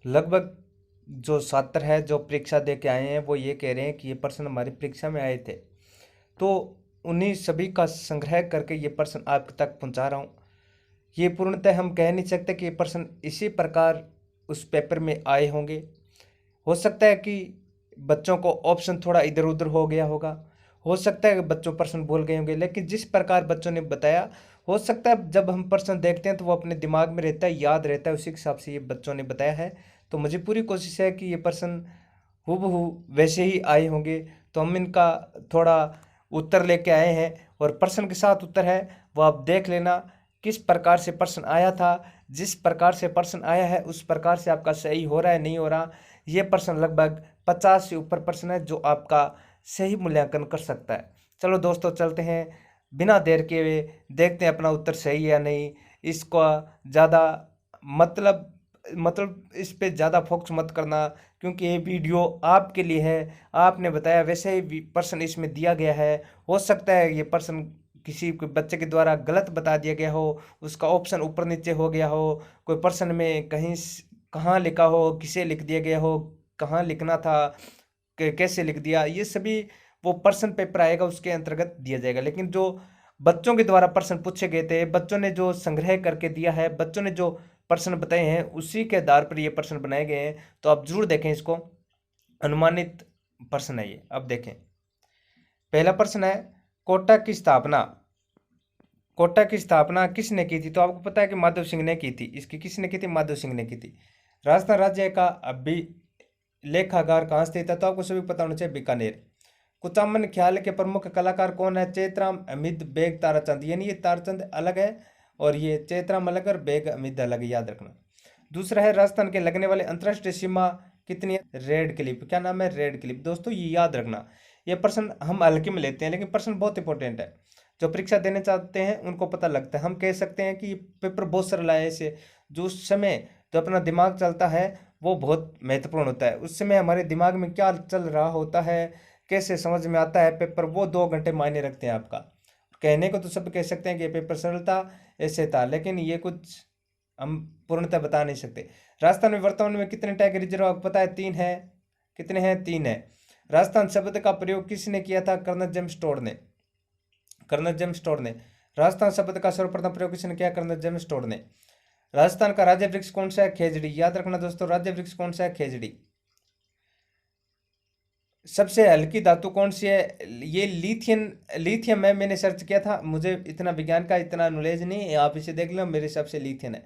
लगभग जो छात्र है जो परीक्षा दे के आए हैं वो ये कह रहे हैं कि ये प्रश्न हमारी परीक्षा में आए थे, तो उन्हीं सभी का संग्रह करके ये प्रश्न आप तक पहुंचा रहा हूँ। ये पूर्णतः हम कह नहीं सकते कि ये प्रश्न इसी प्रकार उस पेपर में आए होंगे। हो सकता है कि बच्चों को ऑप्शन थोड़ा इधर उधर हो गया होगा, हो सकता है कि बच्चों प्रश्न भूल गए होंगे, लेकिन जिस प्रकार बच्चों ने बताया, हो सकता है जब हम प्रश्न देखते हैं तो वो अपने दिमाग में रहता है, याद रहता है, उसी के हिसाब से ये बच्चों ने बताया है। तो मुझे पूरी कोशिश है कि ये प्रश्न हूबहू वैसे ही आए होंगे। तो हम इनका थोड़ा उत्तर लेके आए हैं और प्रश्न के साथ उत्तर है वो आप देख लेना किस प्रकार से प्रश्न आया था। जिस प्रकार से प्रश्न आया है उस प्रकार से आपका सही हो रहा है नहीं हो रहा। ये प्रश्न लगभग 50 से ऊपर प्रश्न है जो आपका सही मूल्यांकन कर सकता है। चलो दोस्तों चलते हैं, बिना देर के हुए देखते हैं अपना उत्तर सही है या नहीं। इसका ज़्यादा मतलब इस पे ज़्यादा फोकस मत करना, क्योंकि ये वीडियो आपके लिए है। आपने बताया वैसे ही प्रश्न इसमें दिया गया है। हो सकता है ये प्रश्न किसी बच्चे के द्वारा गलत बता दिया गया हो, उसका ऑप्शन ऊपर नीचे हो गया हो, कोई प्रश्न में कहीं कहाँ लिखा हो, किसे लिख दिया गया हो, कहाँ लिखना था, कैसे लिख दिया, ये सभी वो प्रश्न पेपर आएगा उसके अंतर्गत दिया जाएगा। लेकिन जो बच्चों के द्वारा प्रश्न पूछे गए थे, बच्चों ने जो संग्रह करके दिया है, बच्चों ने जो प्रश्न बताए हैं उसी के आधार पर ये प्रश्न बनाए गए हैं। तो आप जरूर देखें इसको, अनुमानित प्रश्न है ये। अब देखें, पहला प्रश्न है, कोटा की स्थापना कोटा की स्थापना किसने की थी? तो आपको पता है कि माधव सिंह ने की थी। इसकी किसने की थी? माधव सिंह ने की थी। राजस्थान राज्य का अभिलेखागार कहाँ स्थित है? तो आपको सभी पता होना चाहिए, बीकानेर। कुचामन ख्याल के प्रमुख कलाकार कौन है? चैतराम, अमित, बेग, ताराचंद। यानी ये ताराचंद अलग है और ये चैतराम अलग और बेग अमित अलग है, याद रखना। दूसरा है, राजस्थान के लगने वाले अंतर्राष्ट्रीय सीमा कितनी है? Red clip. क्या नाम है? Red clip. दोस्तों ये याद रखना, ये प्रश्न हम हल्के में लेते हैं लेकिन प्रश्न बहुत इंपॉर्टेंट है। जो परीक्षा देने चाहते हैं उनको पता लगता है। हम कह सकते हैं कि पेपर बहुत सरल है। ऐसे जो उस समय जो अपना दिमाग चलता है वो बहुत महत्वपूर्ण होता है। उस समय हमारे दिमाग में क्या चल रहा होता है, कैसे समझ में आता है पेपर, वो 2 घंटे मायने रखते हैं आपका। कहने को तो सब कह सकते हैं कि ये पेपर सरल था, ऐसे था, लेकिन ये कुछ हम पूर्णतः बता नहीं सकते। राजस्थान में वर्तमान में कितने टाइगर रिजर्व आपको पता है? 3 है। कितने हैं? 3 है। राजस्थान शब्द का प्रयोग किसने किया था? कर्नल जेम्स टोड ने। कर्नल जेम्स टोड ने। राजस्थान शब्द का सर्वप्रथम प्रयोग किसने किया? कर्नल जेम्स टोड ने। राजस्थान का राज्य वृक्ष कौन सा है? खेजड़ी। याद रखना दोस्तों, राज्य वृक्ष कौन सा है? खेजड़ी। सबसे हल्की धातु कौन सी है? ये लिथियम। लिथियम है, मैंने सर्च किया था, मुझे इतना विज्ञान का इतना नॉलेज नहीं है, आप इसे देख लो, मेरे हिसाब से लिथियम है।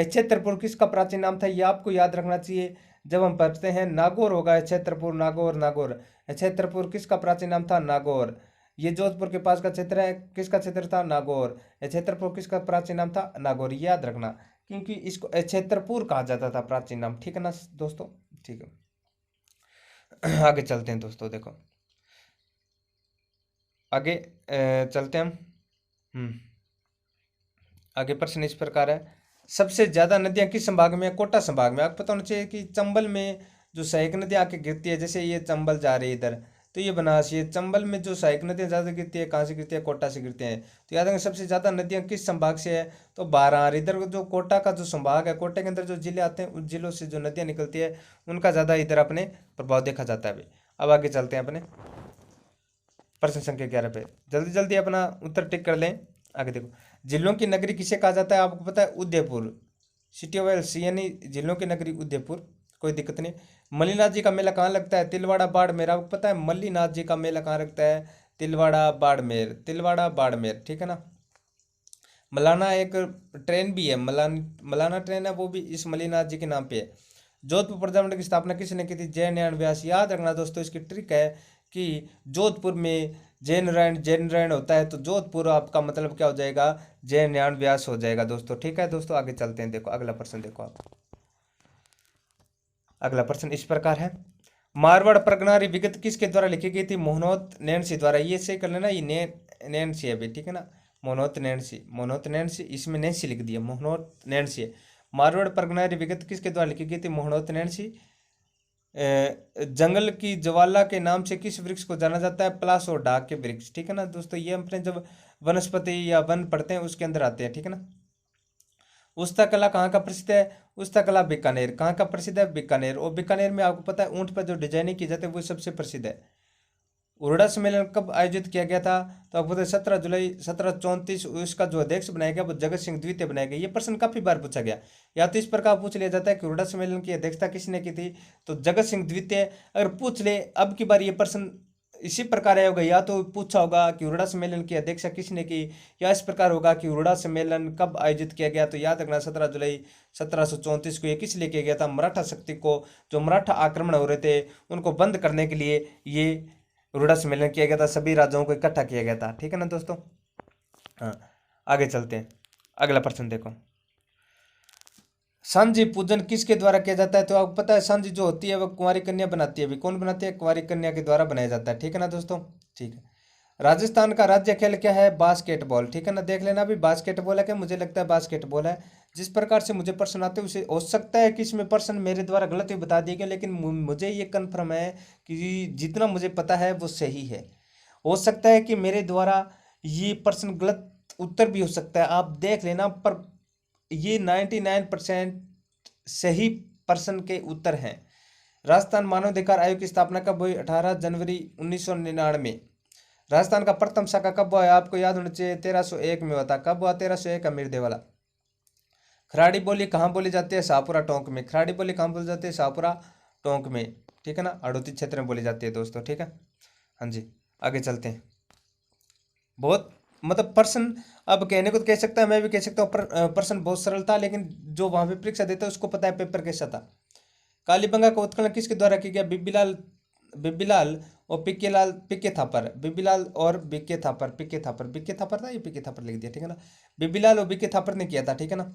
छत्रपुर किसका प्राचीन नाम था? ये आपको याद रखना चाहिए। जब हम पढ़ते हैं नागौर होगा, छत्रपुर, नागौर, नागौर। छत्रपुर किसका प्राचीन नाम था? नागौर। ये जोधपुर के पास का क्षेत्र है, किसका क्षेत्र था? नागौर। छत्रपुर किसका प्राचीन नाम था? नागौर। याद रखना, क्योंकि इसको छत्रपुर कहा जाता था प्राचीन नाम। ठीक है ना दोस्तों? ठीक है, आगे चलते हैं दोस्तों। देखो आगे चलते हैं हम। हम्म आगे प्रश्न इस प्रकार है, सबसे ज्यादा नदियां किस संभाग में है? कोटा संभाग में। आपको पता होना चाहिए कि चंबल में जो सहायक नदी आके गिरती है, जैसे ये चंबल जा रही है इधर, तो ये बनास, ये चंबल में जो सहायक नदियां ज्यादा गिरती है, कहाँ से गिरती है? कोटा से गिरती हैं। तो याद रखें, सबसे ज्यादा नदियां किस संभाग से है? तो बारार। इधर जो कोटा का जो संभाग है, कोटे के अंदर जो जिले आते हैं, उन जिलों से जो नदियां निकलती है उनका ज्यादा इधर अपने प्रभाव देखा जाता है। अभी अब आगे चलते हैं अपने प्रश्न संख्या 11 पे। जल्दी जल्दी अपना उत्तर टिक कर लें। आगे देखो, जिलों की नगरी किसे कहा जाता है? आपको पता है, उदयपुर। सिटी ऑफ वेल्स, यानी जिलों की नगरी उदयपुर। कोई दिक्कत नहीं। मल्लीनाथ जी का मेला कहाँ लगता है? तिलवाड़ा बाड़मेर। आपको पता है मल्लीनाथ जी का मेला कहाँ लगता है? तिलवाड़ा बाड़मेर। तिलवाड़ा बाड़मेर, ठीक है ना। मलाना एक ट्रेन भी है, मलाना ट्रेन है, वो भी इस मल्लीनाथ जी के नाम पे है। जोधपुर प्रजामंडल की स्थापना किसने की थी? जयनारायण व्यास। याद रखना दोस्तों, इसकी ट्रिक है कि जोधपुर में जैन नारायण होता है, तो जोधपुर आपका मतलब क्या हो जाएगा? जयनारायण व्यास हो जाएगा दोस्तों। ठीक है दोस्तों, आगे चलते हैं। देखो अगला प्रश्न, देखो आप, अगला प्रश्न इस प्रकार है, मारवाड़ प्रगनारी विगत किसके द्वारा लिखी गई थी? मोहनोत नैणसी द्वारा। ये सही कर लेना, ये नैणसी है अभी, ठीक है ना। मोहनोत नैणसी, मोहनोत नैणसी, इसमें नैणसी लिख दिया, मोहनोत नैणसी है। मारवाड़ प्रगनारी विगत किसके द्वारा लिखी गई थी? मोहनोत नैणसी। जंगल की ज्वाला के नाम से किस वृक्ष को जाना जाता है? पलाश और डाक के वृक्ष। ठीक है ना दोस्तों, ये अपने जब वनस्पति या वन पढ़ते हैं उसके अंदर आते हैं, ठीक है ना। उस्ता कला कहाँ का प्रसिद्ध है? उस्ता कला बीकानेर। कहाँ का प्रसिद्ध है? बीकानेर। और बीकानेर में आपको पता है ऊंट पर जो डिजाइनिंग की जाती है वो सबसे प्रसिद्ध है। उरडा सम्मेलन कब आयोजित किया गया था? तो आपको पता है 17 जुलाई 1734। उसका जो अध्यक्ष बनाया गया वो जगत सिंह द्वितीय बनाया गया। ये प्रश्न काफी बार पूछा गया, या तो इस प्रकार पूछ लिया जाता है कि उरडा सम्मेलन की अध्यक्षता किसने की थी, तो जगत सिंह द्वितीय। अगर पूछ ले अब की बार ये प्रश्न इसी प्रकार आया होगा, या तो पूछा होगा कि उरडा सम्मेलन की अध्यक्षता किसने की, या इस प्रकार होगा कि उरडा सम्मेलन कब आयोजित किया गया। तो याद रखना 17 जुलाई 1734 को ये किस लिए किया गया था? मराठा शक्ति को, जो मराठा आक्रमण हो रहे थे उनको बंद करने के लिए ये रुड़ा सम्मेलन किया गया था, सभी राज्यों को इकट्ठा किया गया था। ठीक है ना दोस्तों। हाँ, आगे चलते हैं। अगला प्रश्न देखो, सांझी पूजन किसके द्वारा किया जाता है? तो आपको पता है सांझी जो होती है वो कुंवारी कन्या बनाती है। अभी कौन बनाती है? कुंवारी कन्या के द्वारा बनाया जाता है। ठीक है ना दोस्तों। ठीक है। राजस्थान का राज्य खेल क्या है? बास्केटबॉल। ठीक है ना, देख लेना अभी बास्केटबॉल है क्या? मुझे लगता है बास्केटबॉल है। जिस प्रकार से मुझे प्रश्न आते हैं उसे हो सकता है कि इसमें प्रश्न मेरे द्वारा गलत भी बता दिए गए, लेकिन मुझे ये कन्फर्म है कि जितना मुझे पता है वो सही है। हो सकता है कि मेरे द्वारा ये प्रश्न गलत उत्तर भी हो सकता है, आप देख लेना, पर ये 99% सही प्रश्न के उत्तर हैं। राजस्थान मानवाधिकार आयोग की स्थापना कब हुई? 18 जनवरी 1999। राजस्थान का प्रथम शाखा कब हुआ है? आपको याद होना चाहिए 1301 में हुआ था। कब हुआ? 1301 का मिर्दे वाला। खराड़ी बोली कहाँ बोली जाती है? शाहपुरा टोंक में। खराड़ी बोली कहाँ बोली जाती है? शाहपुरा टोंक में। ठीक है ना, हड़ौती क्षेत्र में बोली जाती है दोस्तों। ठीक है, हाँ जी, आगे चलते हैं। बहुत मतलब प्रश्न अब कहने को तो कह सकता है, मैं भी कह सकता हूँ प्रश्न बहुत सरल था, लेकिन जो वहां पे परीक्षा देता है उसको पता है पेपर कैसा था। कालीबंगा का उत्खनन किसके द्वारा किया गया? बिब्बीलाल और पिके थापर। बिब्बीलाल और बीके थापर। बीके थापर था, ये पिके थापर लिख दिया। ठीक है ना, बिब्बीलाल और बीके थापर ने किया था। ठीक है ना।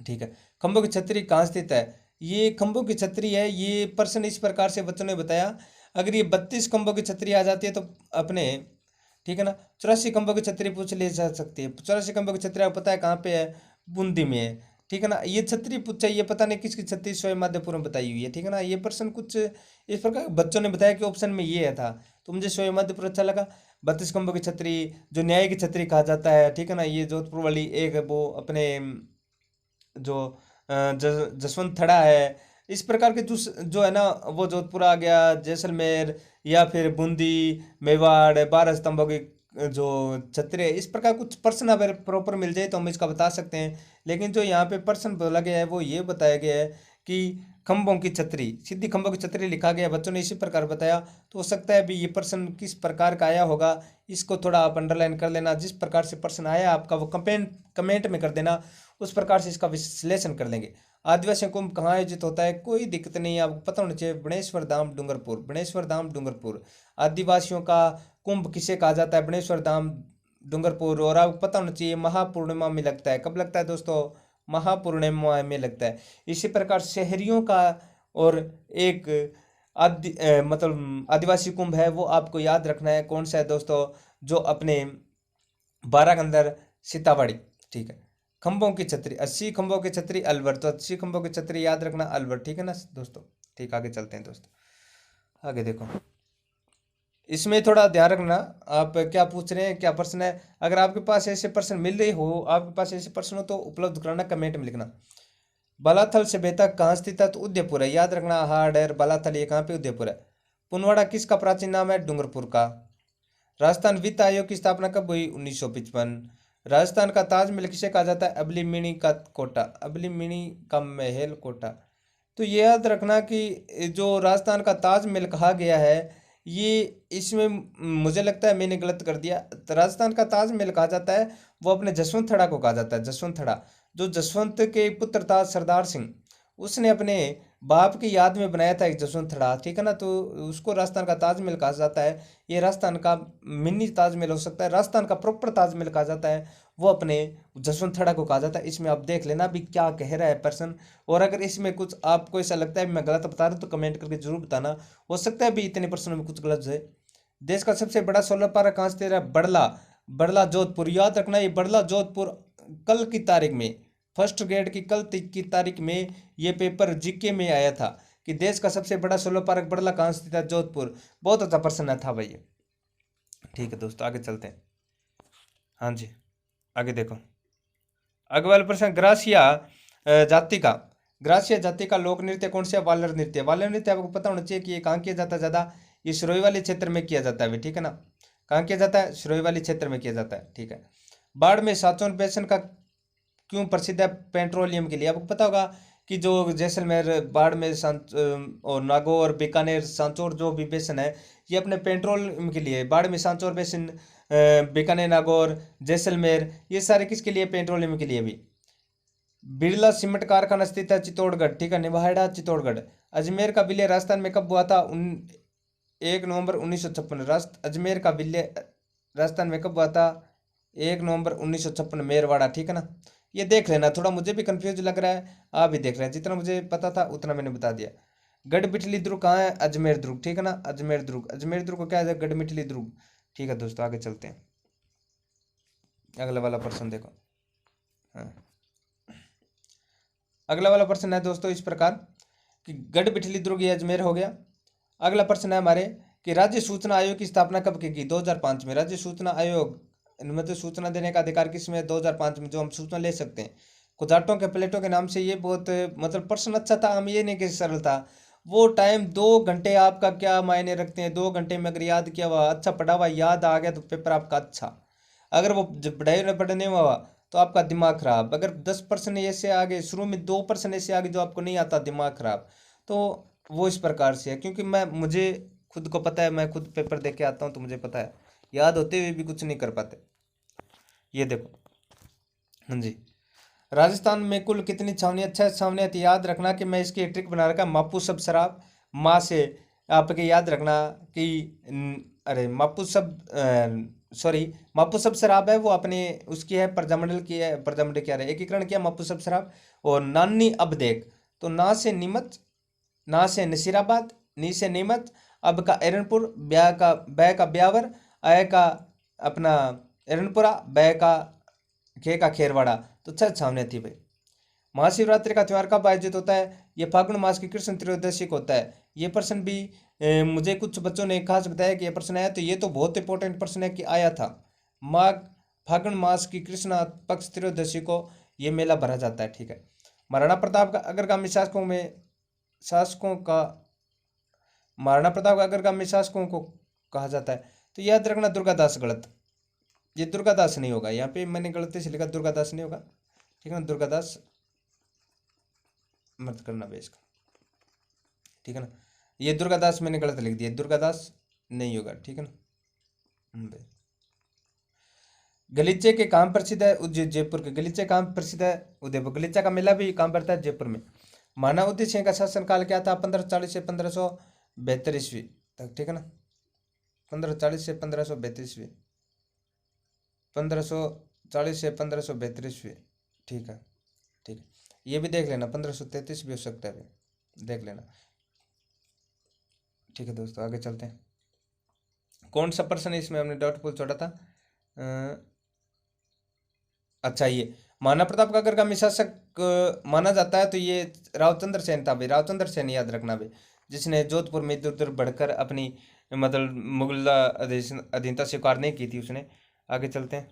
ठीक है। खंभों की छतरी कहाँ स्थित है? ये खंभों की छतरी है। ये प्रश्न इस प्रकार से बच्चों ने बताया, अगर ये 32 खंभों की छतरी आ जाती है तो अपने, ठीक है ना, 84 खंभों की छतरी पूछ ले जा सकती है। 84 खंभों की छतरी आपको पता है कहाँ पे है? बूंदी में है। ठीक है ना, ये छतरी पूछा, ये पता नहीं किसकी छतरी स्वयं माध्यपुरम बताई हुई है। ठीक है ना, ये प्रश्न कुछ इस प्रकार बच्चों ने बताया कि ऑप्शन में ये है था, तो मुझे स्वयं माध्यपुर अच्छा लगा। 32 खंभों की छतरी, जो न्याय की छतरी कहा जाता है। ठीक है ना, ये जोधपुर वाली एक वो अपने जो जसवंत थड़ा है, इस प्रकार के जो है ना, वो जोधपुर आ गया, जैसलमेर, या फिर बूंदी, मेवाड़, 12 स्तंभों की जो छतरी है। इस प्रकार कुछ प्रश्न अगर प्रॉपर मिल जाए तो हम इसका बता सकते हैं, लेकिन जो यहाँ पे प्रश्न बोला गया है वो ये बताया गया है कि खंभों की छतरी, सीधी खंभों की छतरी लिखा गया, बच्चों ने इसी प्रकार बताया। तो हो सकता है अभी ये प्रश्न किस प्रकार का आया होगा, इसको थोड़ा आप अंडरलाइन कर लेना। जिस प्रकार से प्रश्न आया आपका वो कमेंट में कर देना, उस प्रकार से इसका विश्लेषण कर लेंगे। आदिवासी कुंभ कहाँ आयोजित होता है? कोई दिक्कत नहीं है, आपको पता होना चाहिए, बनेश्वर धाम डूंगरपुर। बनेश्वर धाम डूंगरपुर। आदिवासियों का कुंभ किसे कहा जाता है? बनेश्वर धाम डूंगरपुर। और आपको पता होना चाहिए महापूर्णिमा में लगता है। कब लगता है दोस्तों? महापूर्णिमा में लगता है। इसी प्रकार शहरियों का और एक मतलब आदिवासी कुंभ है, वो आपको याद रखना है। कौन सा है दोस्तों? जो अपने बारह के अंदर सीतामढ़ी। ठीक है। खंभों की छतरी, 80 खंभों की छतरी अलवर, तो 80 खंभों की छतरी याद रखना अलवर। ठीक है ना दोस्तों। ठीक, आगे चलते हैं दोस्तों। आगे देखो, इसमें थोड़ा ध्यान रखना, आप क्या पूछ रहे हैं, क्या प्रश्न है। अगर आपके पास ऐसे प्रश्न मिल रहे हो, आपके पास ऐसे प्रश्न हो तो उपलब्ध कराना, कमेंट में लिखना। बालाथल सभ्यता कहाँ स्थित है? तो उदयपुर है, याद रखना। हार्डर बालाथल ये कहाँ पे? उदयपुर है। पुनवाड़ा किसका प्राचीन नाम है? डूंगरपुर का। राजस्थान वित्त आयोग की स्थापना कब हुई? 1955। राजस्थान का ताजमहल किसे कहा जाता है? अबलीमिनी का कोटा। अबलीमिनी का महल कोटा। तो ये याद रखना कि जो राजस्थान का ताजमहल कहा गया है, ये इसमें मुझे लगता है मैंने गलत कर दिया। तो राजस्थान का ताजमहल कहा जाता है वो अपने जसवंत थड़ा को कहा जाता है। जसवंत थड़ा, जो जसवंत के पुत्र था सरदार सिंह, उसने अपने बाप की याद में बनाया था एक जसवंत थड़ा। ठीक है ना, तो उसको राजस्थान का ताजमहल कहा जाता है। ये राजस्थान का मिनी ताजमहल हो सकता है, राजस्थान का प्रॉपर ताजमहल कहा जाता है वो अपने जसवंत थड़ा को कहा जाता है। इसमें आप देख लेना भी क्या कह रहा है पर्सन। और अगर इसमें कुछ आपको ऐसा लगता है मैं गलत बता रहा हूँ तो कमेंट करके जरूर बताना। हो सकता है भी इतने प्रश्नों में कुछ गलत है। देश का सबसे बड़ा सोलर पार्क कहाँ स्थित है? बड़ला। बड़ला जोधपुर, याद रखना ये बड़ला जोधपुर। कल की तारीख में, फर्स्ट ग्रेड की की तारीख में ये पेपर जीके में आया था कि देश का सबसे बड़ा सोलर पार्क बड़ला कहाँ स्थित है? जोधपुर। बहुत अच्छा प्रश्न था भाई। ठीक है दोस्तों, आगे चलते हैं। हाँ जी, आगे देखो, अगला वाला प्रश्न, जाति का ग्रासिया जाति का लोक नृत्य कौन सा? वालर नृत्य। वालर नृत्य आपको पता होना चाहिए कि ये कहाँ किया जाता है ज्यादा? ये सिरोही वाले क्षेत्र में किया जाता है, ठीक है ना। कहाँ किया जाता है? सिरोही वाले क्षेत्र में किया जाता है, ठीक है। बाढ़ में सांचौर बेसिन का क्यों प्रसिद्ध है? पेट्रोलियम के लिए। आपको पता होगा कि जो जैसलमेर, बाढ़ में और नागौर, बीकानेर, सांचौर जो भी बेसिन है, ये अपने पेट्रोलियम के लिए। बाढ़ में सांचौर बेसिन, बीकानेर, नागौर, जैसलमेर, ये सारे किसके लिए? पेट्रोलियम के लिए भी। बिरला सीमेंट कारखाना स्थित है चित्तौड़गढ़, ठीक है, निवाड़ा चित्तौड़गढ़। अजमेर का विलय राजस्थान में कब हुआ था? 1 नवंबर 1956। अजमेर का विलय राजस्थान में कब हुआ था? 1 नवंबर 1956, मेरवाड़ा, ठीक है ना। ये देख लेना, थोड़ा मुझे भी कंफ्यूज लग रहा है, आप भी देख रहे हैं। जितना मुझे पता था उतना मैंने बता दिया। गढ़ बिठली दुर्ग कहाँ है? अजमेर दुर्ग, ठीक है ना। अजमेर दुर्ग, अजमेर दुर्ग को क्या है? गढ़ बिठली दुर्ग, ठीक है दोस्तों। आगे चलते हैं, अगला वाला प्रश्न देखो। हाँ, अगला वाला प्रश्न है दोस्तों इस प्रकार कि गढ़ बिठली दुर्ग ये अजमेर हो गया। अगला प्रश्न है हमारे कि राज्य सूचना आयोग की स्थापना कब की गई? 2005 में। राज्य सूचना आयोग मतलब सूचना देने का अधिकार किसमें? 2005 में, जो हम सूचना ले सकते हैं। खुजाटों के प्लेटों के नाम से ये बहुत मतलब प्रश्न अच्छा था, हम ये नहीं कि सरल था। वो टाइम 2 घंटे आपका क्या मायने रखते हैं? 2 घंटे में अगर याद किया हुआ, अच्छा पढ़ा हुआ याद आ गया तो पेपर आपका अच्छा। अगर वो जब पढ़ाई न पढ़ने हुआ तो आपका दिमाग खराब। अगर 10% ऐसे आ गए, शुरू में 2% ऐसे आ गए जो आपको नहीं आता, दिमाग खराब। तो वो इस प्रकार से है, क्योंकि मुझे खुद को पता है, मैं खुद पेपर दे के आता हूँ तो मुझे पता है, याद होते हुए भी कुछ नहीं कर पाते। ये देखो, हाँ जी, राजस्थान में कुल कितनी छावनियाँ? 6 छावनियाँ थी। याद रखना कि मैं इसकी ट्रिक बना रखा, मापू सब शराब माँ से। आपके याद रखना कि अरे मापू सब, सॉरी, मापू सब शराब है वो अपने उसकी है, प्रजामंडल की है, प्रजामंडल क्या है, एकीकरण किया मापू सब शराब। और नानी अब देख, तो ना से नीमच, ना से नसीराबाद, नी से नीमच, अब का एरनपुर, बै का ब्यावर, अय का अपना एरनपुरा, बै का खे का खेरवाड़ा। तो 6 छावनियाँ थी भाई। महाशिवरात्रि का त्यौहार कब आयोजित होता है? ये फागुन मास की कृष्ण त्रयोदशी को होता है। ये प्रश्न भी मुझे कुछ बच्चों ने खास बताया कि ये प्रश्न आया, तो ये तो बहुत इंपॉर्टेंट प्रश्न है कि आया था। माघ फागुन मास की कृष्ण पक्ष त्रयोदशी को ये मेला भरा जाता है, ठीक है। महाराणा प्रताप का अग्रगामी शासकों का महाराणा प्रताप का अग्रगामी शासकों को कहा जाता है। तो याद रखना दुर्गादास, गलत, ये दुर्गादास नहीं होगा, यहाँ पे मैंने गलती से लिखा, दुर्गादास नहीं होगा, ठीक है ना। दुर्गादास मत करना बे इसका, ठीक है ना। ये दुर्गादास मैंने गलत लिख दिया, दुर्गादास नहीं होगा, ठीक है ना। बे गलीचे के काम प्रसिद्ध है? जयपुर के गलीचे काम प्रसिद्ध है? उदयपुर। गलीचा का मेला भी काम पड़ता है जयपुर में। मानव उदय सिंह का शासनकाल क्या था? 1540 से 1572 ईस्वी तक, ठीक है ना। 1540 से 1532 ईस्वी, 1540 से 1572 ईस्वी, ठीक है, ठीक है। ये भी देख लेना, 1533 भी हो सकता है, देख लेना, ठीक है दोस्तों। आगे चलते हैं, कौन सा प्रश्न इसमें हमने डाउटफुल छोड़ा था? अच्छा, ये महाराणा प्रताप का अग्रगामी शासक माना जाता है तो ये रावचंद्र सेन था भाई, रावचंद्र सेन याद रखना भाई, जिसने जोधपुर में इधर उधर बढ़कर अपनी मतलब मुगल अधीनता स्वीकार नहीं की थी उसने। आगे चलते हैं,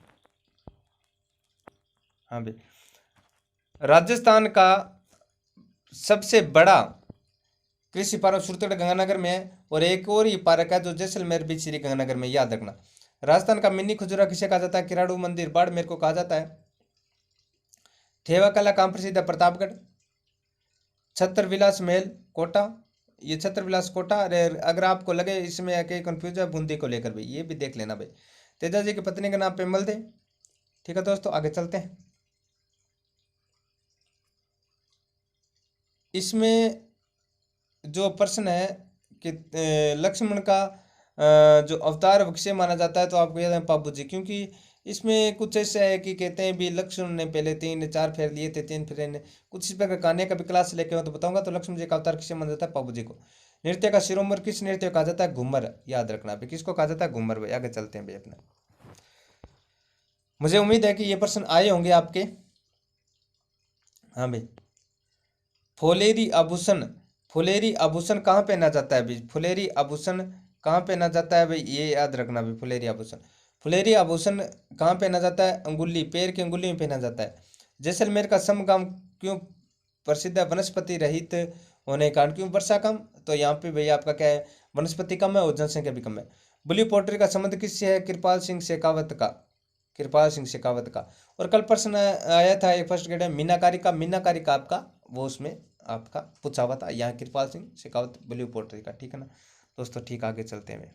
हाँ भाई, राजस्थान का सबसे बड़ा कृषि पार्क सूरतगढ़ गंगानगर में है, और एक और ही पार्क है जो जैसलमेर भी श्री गंगानगर में, याद रखना। राजस्थान का मिनी खजुरा किसे कहा जाता है? किराड़ू मंदिर बाड़मेर को कहा जाता है। थेवा कला कहाँ प्रसिद्ध है? प्रतापगढ़। छत्र विलास महल कोटा, ये छत्र विलास कोटा। अगर आपको लगे इसमें कहीं कंफ्यूज है बूंदी को लेकर भाई, ये भी देख लेना भाई। तेजा जी की पत्नी का नाम पेमल दे, ठीक है दोस्तों। आगे चलते हैं, इसमें जो प्रश्न है कि लक्ष्मण का जो अवतार वृक्ष माना जाता है, तो आपको याद है पाबू जी, क्योंकि इसमें कुछ ऐसा है कि कहते हैं भी लक्ष्मण ने पहले 3 4 फेर लिए थे, 3 फेरे ने, कुछ इस प्रकार कहानियां कभी क्लास लेके हो तो बताऊंगा। तो लक्ष्मण जी का अवतार किसे माना जाता है? पाबू जी को। नृत्य का शिरोमणि किस नृत्य को कहा जाता है? घूमर, याद रखना भाई, किसको कहा जाता है? घूमर भाई। आगे चलते हैं भाई अपना, मुझे उम्मीद है कि ये प्रश्न आए होंगे आपके। हाँ भाई, फुलेरी आभूषण, फुलेरी आभूषण कहाँ पहना जाता है भाई? फुलेरी आभूषण कहाँ पहना जाता है भाई? ये याद रखना भाई, फुलेरी आभूषण, फुलेरी आभूषण कहाँ पहना जाता है? अंगुली, पैर की अंगुली में पहना जाता है। जैसलमेर का समगाम क्यों प्रसिद्ध है? वनस्पति रहित होने के कारण। क्यों वर्षा कम? तो यहाँ पे भैया आपका क्या है, वनस्पति कम है और जनसंख्या भी कम है। ब्लू पोट्री का संबंध किससे है? कृपाल सिंह शेखावत का, कृपाल सिंह शेखावत का। और कल प्रश्न आया था एक फर्स्ट ग्रेड में मीनाकारी का, मीनाकारी का आपका वो उसमें आपका पूछा हुआ था, यहाँ कृपाल सिंह शेखावत ब्लू पोट्री का, ठीक है ना दोस्तों। ठीक, आगे चलते हैं।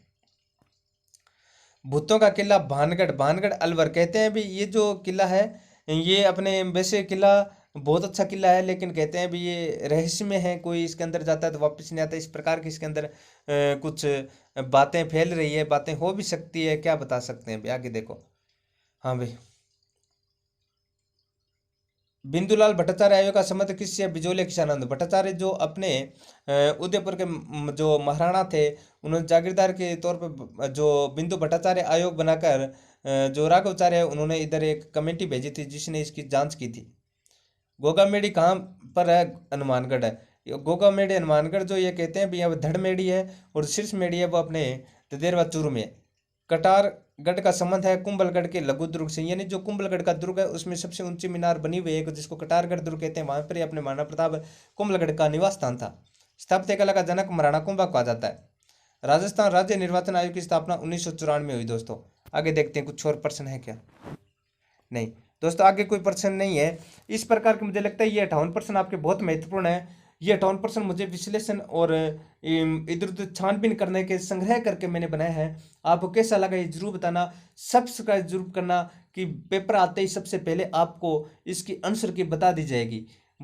भूतों का किला भानगढ़, भानगढ़ अलवर कहते हैं भी ये जो किला है ये अपने वैसे किला बहुत अच्छा किला है, लेकिन कहते हैं भी ये रहस्य में है, कोई इसके अंदर जाता है तो वापस नहीं आता, इस प्रकार की इसके अंदर कुछ बातें फैल रही है, बातें हो भी सकती है, क्या बता सकते हैं भाई, आगे देखो। हाँ भाई, बिंदुलाल भट्टाचार्य आयोग का संबंध किससे? बिजोले किशानंद भट्टाचार्य जो अपने उदयपुर के जो महाराणा थे, उन्होंने जागीरदार के तौर पर जो बिंदु भट्टाचार्य आयोग बनाकर जो राघवाचार्य है उन्होंने इधर एक कमेटी भेजी थी जिसने इसकी जांच की थी। गोगामेड़ी कहाँ पर है? हनुमानगढ़ है। ये गोगामेड़ी हनुमानगढ़ जो ये कहते हैं भी यहाँ धड़मेड़ी है, और शीर्ष मेड़ी है वो अपने ददेरवा चूरू में है। कटारगढ़ का संबंध है कुंभलगढ़ के लघु दुर्ग से, यानी जो कुंभलगढ़ का दुर्ग है उसमें सबसे ऊंची मीनार बनी हुई है जिसको कटारगढ़ दुर्ग कहते हैं, वहां पर ही अपने महाराणा प्रताप कुंभलगढ़ का निवास स्थान था। स्थापत्य कला का जनक महाराणा कुंभा कहा जाता है। राजस्थान राज्य निर्वाचन आयोग की स्थापना 1994 में हुई दोस्तों। आगे देखते हैं कुछ और प्रश्न है क्या? नहीं दोस्तों, आगे कोई प्रश्न नहीं है। इस प्रकार के मुझे लगता है ये 58 प्रश्न आपके बहुत महत्वपूर्ण है। ये 58 प्रश्न मुझे विश्लेषण और इधर उधर छानबीन करने के संग्रह करके मैंने बनाया है। आपको कैसा लगा ये जरूर बताना, सब्सक्राइब जरूर करना कि पेपर आते ही सबसे पहले आपको इसकी आंसर की बता दी जाएगी।